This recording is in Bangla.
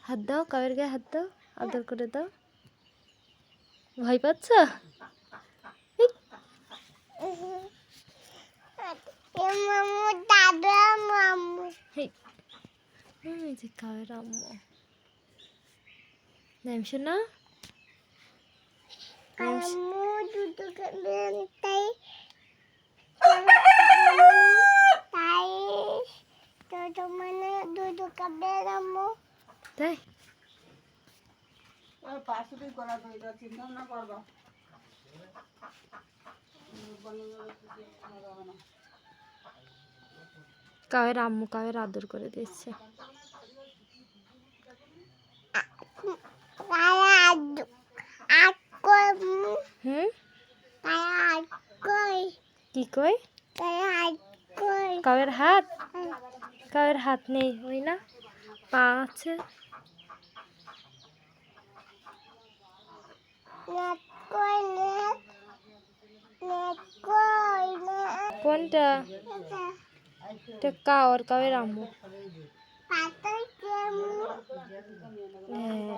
হাত দাও, কাবের গায়ে হাত দাও, আদর করে দাও। ভয় পাচ্ছ? যে কাবের আম্মু নাম শোনা তাই কাবের আম্মু কাবের আদর করে দিচ্ছে। কি কই কাবের হাত? কাবের হাত নেই, ওই না পা আছে। কোনটা? এটা কাওর কাবের আম্মু। হ্যাঁ।